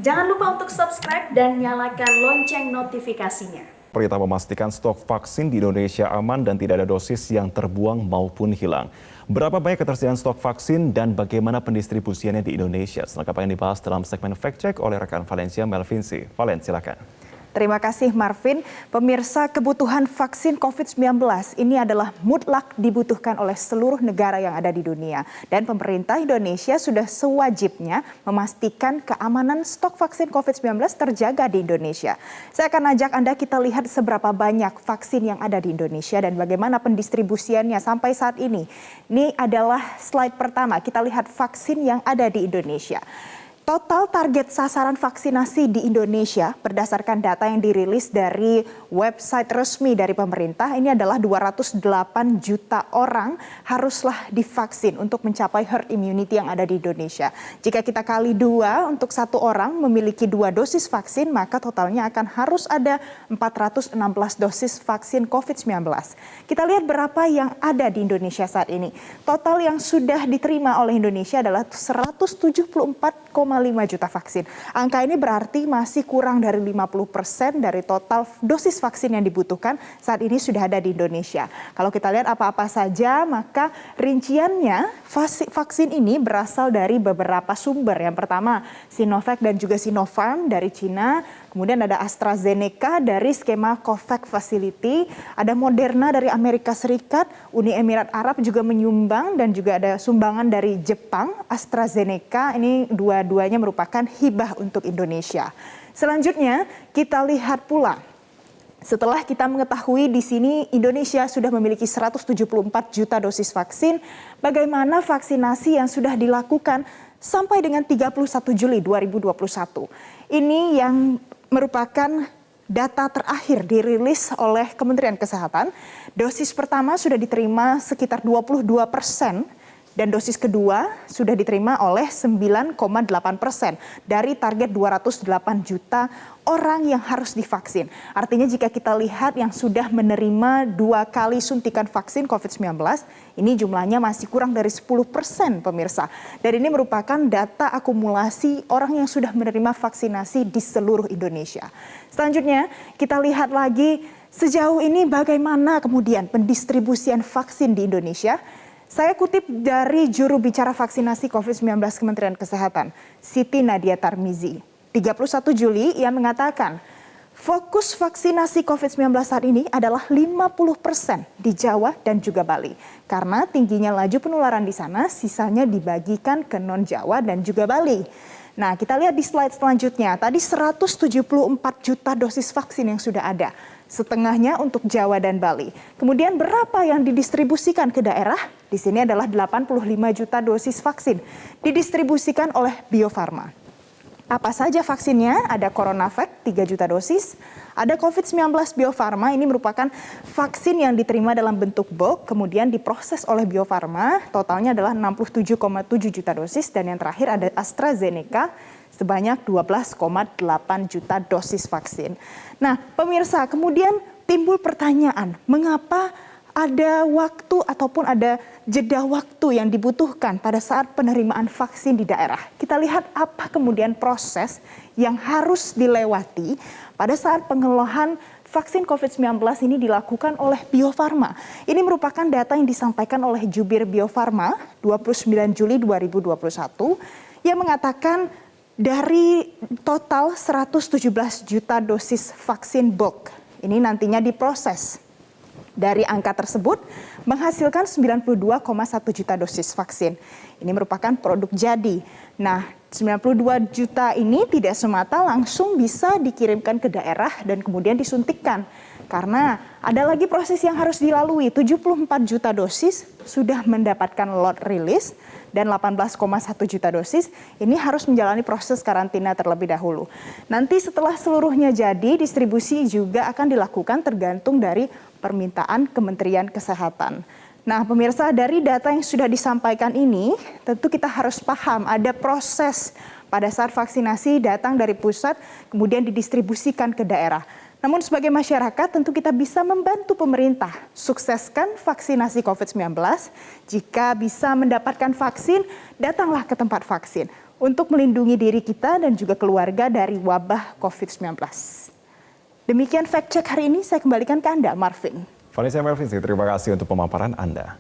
Jangan lupa untuk subscribe dan nyalakan lonceng notifikasinya. Pemerintah memastikan stok vaksin di Indonesia aman dan tidak ada dosis yang terbuang maupun hilang. Berapa banyak ketersediaan stok vaksin dan bagaimana pendistribusiannya di Indonesia? Selengkapnya yang dibahas dalam segmen Fact Check oleh rekan Valencia Melvinsi. Valen, silakan. Terima kasih Marvin. Pemirsa, kebutuhan vaksin COVID-19 ini adalah mutlak dibutuhkan oleh seluruh negara yang ada di dunia. Dan pemerintah Indonesia sudah sewajibnya memastikan keamanan stok vaksin COVID-19 terjaga di Indonesia. Saya akan ajak Anda kita lihat seberapa banyak vaksin yang ada di Indonesia dan bagaimana pendistribusiannya sampai saat ini. Ini adalah slide pertama, kita lihat vaksin yang ada di Indonesia. Total target sasaran vaksinasi di Indonesia berdasarkan data yang dirilis dari website resmi dari pemerintah ini adalah 208 juta orang haruslah divaksin untuk mencapai herd immunity yang ada di Indonesia. Jika kita kali 2 untuk satu orang memiliki 2 dosis vaksin maka totalnya akan harus ada 416 dosis vaksin COVID-19. Kita lihat berapa yang ada di Indonesia saat ini. Total yang sudah diterima oleh Indonesia adalah 174,5 juta vaksin. Angka ini berarti masih kurang dari 50% dari total dosis vaksin yang dibutuhkan saat ini sudah ada di Indonesia. Kalau kita lihat apa-apa saja, maka rinciannya vaksin ini berasal dari beberapa sumber. Yang pertama, Sinovac dan juga Sinopharm dari Cina. Kemudian ada AstraZeneca dari skema COVAX Facility. Ada Moderna dari Amerika Serikat. Uni Emirat Arab juga menyumbang dan juga ada sumbangan dari Jepang. AstraZeneca ini dua-duanya merupakan hibah untuk Indonesia. Selanjutnya kita lihat pula. Setelah kita mengetahui di sini Indonesia sudah memiliki 174 juta dosis vaksin, bagaimana vaksinasi yang sudah dilakukan sampai dengan 31 Juli 2021. Ini yang merupakan data terakhir dirilis oleh Kementerian Kesehatan. Dosis pertama sudah diterima sekitar 22% dan dosis kedua sudah diterima oleh 9,8% dari target 208 juta orang yang harus divaksin. Artinya jika kita lihat yang sudah menerima 2 kali suntikan vaksin COVID-19, ini jumlahnya masih kurang dari 10% pemirsa. Dan ini merupakan data akumulasi orang yang sudah menerima vaksinasi di seluruh Indonesia. Selanjutnya kita lihat lagi sejauh ini bagaimana kemudian pendistribusian vaksin di Indonesia. Saya kutip dari juru bicara vaksinasi COVID-19 Kementerian Kesehatan, Siti Nadia Tarmizi. 31 Juli ia mengatakan, fokus vaksinasi COVID-19 saat ini adalah 50% di Jawa dan juga Bali. Karena tingginya laju penularan di sana, sisanya dibagikan ke non-Jawa dan juga Bali. Nah, kita lihat di slide selanjutnya. Tadi 174 juta dosis vaksin yang sudah ada. Setengahnya untuk Jawa dan Bali. Kemudian berapa yang didistribusikan ke daerah? Di sini adalah 85 juta dosis vaksin didistribusikan oleh Bio Farma. Apa saja vaksinnya? Ada CoronaVac 3 juta dosis, ada COVID-19 Bio Farma, ini merupakan vaksin yang diterima dalam bentuk bulk, kemudian diproses oleh Bio Farma, totalnya adalah 67,7 juta dosis, dan yang terakhir ada AstraZeneca sebanyak 12,8 juta dosis vaksin. Nah, pemirsa, kemudian timbul pertanyaan, mengapa ada waktu ataupun ada jeda waktu yang dibutuhkan pada saat penerimaan vaksin di daerah. Kita lihat apa kemudian proses yang harus dilewati pada saat pengelolaan vaksin COVID-19 ini dilakukan oleh Bio Farma. Ini merupakan data yang disampaikan oleh Jubir Bio Farma 29 Juli 2021 yang mengatakan dari total 117 juta dosis vaksin bulk, ini nantinya diproses. Dari angka tersebut menghasilkan 92,1 juta dosis vaksin. Ini merupakan produk jadi. Nah, 92 juta ini tidak semata langsung bisa dikirimkan ke daerah dan kemudian disuntikkan. Karena ada lagi proses yang harus dilalui. 74 juta dosis sudah mendapatkan lot release dan 18,1 juta dosis ini harus menjalani proses karantina terlebih dahulu. Nanti setelah seluruhnya jadi, distribusi juga akan dilakukan tergantung dari permintaan Kementerian Kesehatan. Nah, pemirsa, dari data yang sudah disampaikan ini, tentu kita harus paham ada proses pada saat vaksinasi datang dari pusat, kemudian didistribusikan ke daerah. Namun sebagai masyarakat tentu kita bisa membantu pemerintah sukseskan vaksinasi COVID-19. Jika bisa mendapatkan vaksin, datanglah ke tempat vaksin. untuk melindungi diri kita dan juga keluarga dari wabah COVID-19. Demikian fact check hari ini, saya kembalikan ke Anda, Marvin. Vanessa Melvin, terima kasih untuk pemaparan Anda.